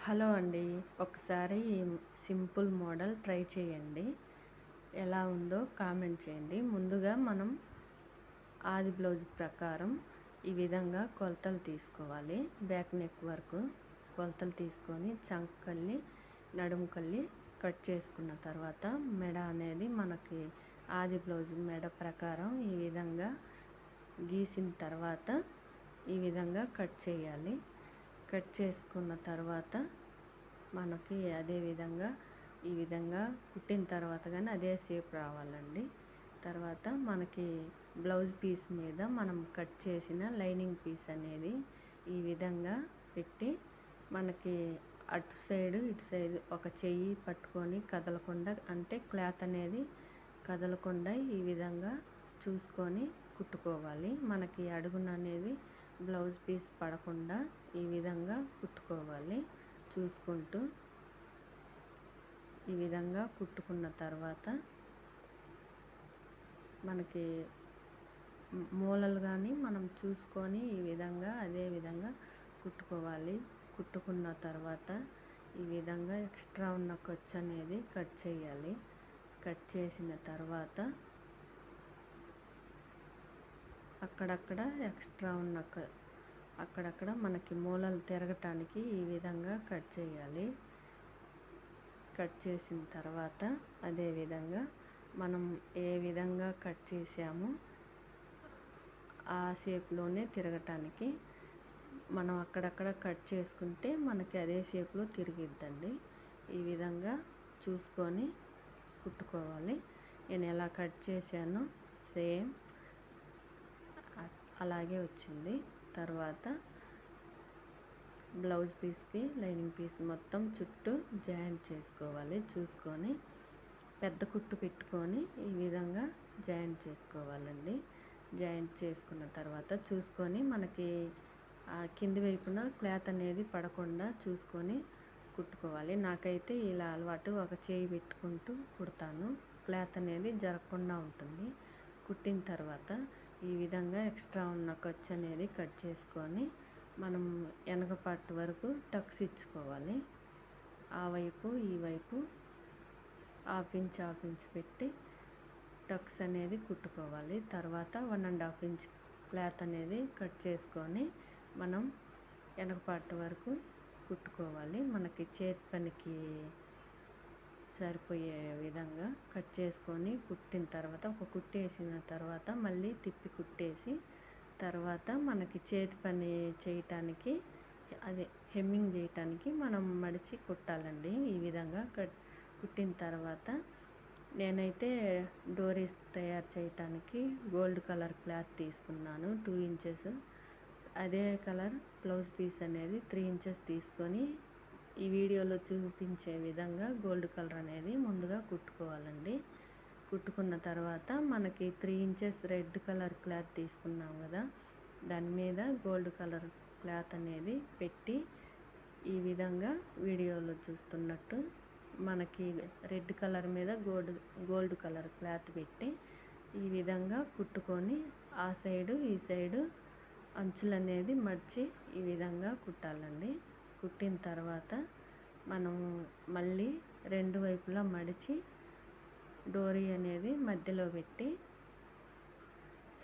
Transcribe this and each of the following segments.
Hello అండి. ఒకసారి ఈ సింపుల్ మోడల్ ట్రై చేయండి. ఎలా ఉందో కామెంట్ చేయండి. ముందుగా మనం ఆది బ్లౌజ్ ప్రకారం ఈ విధంగా కొలతలు తీసుకోవాలి. బ్యాక్ నెక్ వరకు కొలతలు తీసుకొని చంకల్లి నడుముకల్లి కట్ చేసుకున్న తర్వాత మెడ అనేది మనకి ఆది బ్లౌజ్ మెడ ప్రకారం ఈ విధంగా గీసిన తర్వాత ఈ విధంగా కట్ చేయాలి. కట్ చేసుకున్న తర్వాత మనకి అదే విధంగా ఈ విధంగా కుట్టిన తర్వాత కానీ అదే షేప్ రావాలండి. తర్వాత మనకి బ్లౌజ్ పీస్ మీద మనం కట్ చేసిన లైనింగ్ పీస్ అనేది ఈ విధంగా పెట్టి మనకి అటు సైడు ఇటు సైడు ఒక చెయ్యి పట్టుకొని కదలకుండా, అంటే క్లాత్ అనేది కదలకుండా ఈ విధంగా చూసుకొని కుట్టుకోవాలి. మనకి అడుగున అనేది బ్లౌజ్ పీస్ పడకుండా ఈ విధంగా కుట్టుకోవాలి. చూసుకుంటూ ఈ విధంగా కుట్టుకున్న తర్వాత మనకి మూలలు కానీ మనం చూసుకొని ఈ విధంగా అదే విధంగా కుట్టుకోవాలి. కుట్టుకున్న తర్వాత ఈ విధంగా ఎక్స్ట్రా ఉన్న ఖర్చు అనేది కట్ చేయాలి. కట్ చేసిన తర్వాత అక్కడక్కడ ఎక్స్ట్రా ఉన్న అక్కడక్కడ మనకి మూలలు తిరగటానికి ఈ విధంగా కట్ చేయాలి. కట్ చేసిన తర్వాత అదే విధంగా మనం ఏ విధంగా కట్ చేసామో ఆ షేప్లోనే తిరగటానికి మనం అక్కడక్కడ కట్ చేసుకుంటే మనకి అదే షేప్లో తిరిగిద్దండి. ఈ విధంగా చూసుకొని కుట్టుకోవాలి. నేను ఎలా కట్ చేశానో సేమ్ అలాగే వచ్చింది. తర్వాత బ్లౌజ్ పీస్కి లైనింగ్ పీస్ మొత్తం చుట్టూ జాయింట్ చేసుకోవాలి. చూసుకొని పెద్ద కుట్టు పెట్టుకొని ఈ విధంగా జాయింట్ చేసుకోవాలండి. జాయింట్ చేసుకున్న తర్వాత చూసుకొని మనకి కింది వైపున క్లాత్ అనేది పడకుండా చూసుకొని కుట్టుకోవాలి. నాకైతే ఇలా అలవాటు, ఒక చేయి పెట్టుకుంటూ కుడతాను. క్లాత్ అనేది జరగకుండా ఉంటుంది. కుట్టిన తర్వాత ఈ విధంగా ఎక్స్ట్రా ఉన్న ఖర్చు అనేది కట్ చేసుకొని మనం వెనక పార్ట్ వరకు టక్స్ ఇచ్చుకోవాలి. ఆ వైపు ఈ వైపు హాఫ్ ఇంచ్ పెట్టి టక్స్ అనేది కుట్టుకోవాలి. తర్వాత 1.5 ఇంచ్ క్లాత్ అనేది కట్ చేసుకొని మనం వెనక పార్ట్ వరకు కుట్టుకోవాలి. మనకి చేతి పనికి సరిపోయే విధంగా కట్ చేసుకొని కుట్టిన తర్వాత ఒక కుట్టేసిన తర్వాత మళ్ళీ తిప్పి కుట్టేసి తర్వాత మనకి చేతి పని చేయటానికి, అదే హెమ్మింగ్ చేయటానికి మనం మడిచి కుట్టాలండి. ఈ విధంగా కుట్టిన తర్వాత నేనైతే డోరీస్ తయారు చేయటానికి గోల్డ్ కలర్ క్లాత్ తీసుకున్నాను 2 ఇంచెస్. అదే కలర్ బ్లౌజ్ పీస్ అనేది 3 ఇంచెస్ తీసుకొని ఈ వీడియోలో చూపించే విధంగా గోల్డ్ కలర్ అనేది ముందుగా కుట్టుకోవాలండి. కుట్టుకున్న తర్వాత మనకి 3 ఇంచెస్ రెడ్ కలర్ క్లాత్ తీసుకున్నాం కదా, దాని మీద గోల్డ్ కలర్ క్లాత్ అనేది పెట్టి ఈ విధంగా వీడియోలో చూస్తున్నట్టు మనకి రెడ్ కలర్ మీద గోల్డ్ కలర్ క్లాత్ పెట్టి ఈ విధంగా కుట్టుకొని ఆ సైడు ఈ సైడు అంచులు అనేది మడిచి ఈ విధంగా కుట్టాలండి. కుట్టిన తర్వాత మనం మళ్ళీ రెండు వైపులా మడిచి డోరీ అనేది మధ్యలో పెట్టి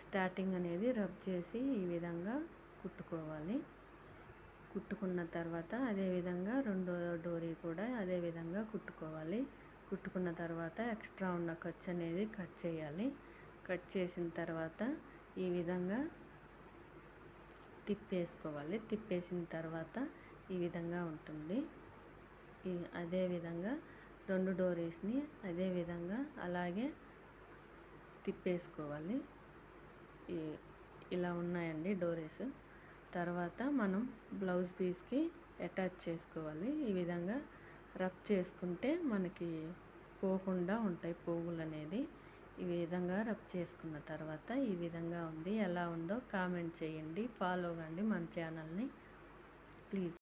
స్టార్టింగ్ అనేది రబ్ చేసి ఈ విధంగా కుట్టుకోవాలి. కుట్టుకున్న తర్వాత అదేవిధంగా రెండో డోరీ కూడా అదే విధంగా కుట్టుకోవాలి. కుట్టుకున్న తర్వాత ఎక్స్ట్రా ఉన్న ఖర్చు అనేది కట్ చేయాలి. కట్ చేసిన తర్వాత ఈ విధంగా తిప్పేసుకోవాలి. తిప్పేసిన తర్వాత ఈ విధంగా ఉంటుంది. అదే విధంగా రెండు డోరీస్ని అదే విధంగా అలాగే తిప్పేసుకోవాలి. ఇలా ఉన్నాయండి డోరీస్. తర్వాత మనం బ్లౌజ్ పీస్కి అటాచ్ చేసుకోవాలి. ఈ విధంగా రబ్ చేసుకుంటే మనకి పోకుండా ఉంటాయి పోగులు అనేది. ఈ విధంగా రబ్ చేసుకున్న తర్వాత ఈ విధంగా ఉంది. ఎలా ఉందో కామెంట్ చేయండి. ఫాలో కండి మన ఛానల్ని ప్లీజ్.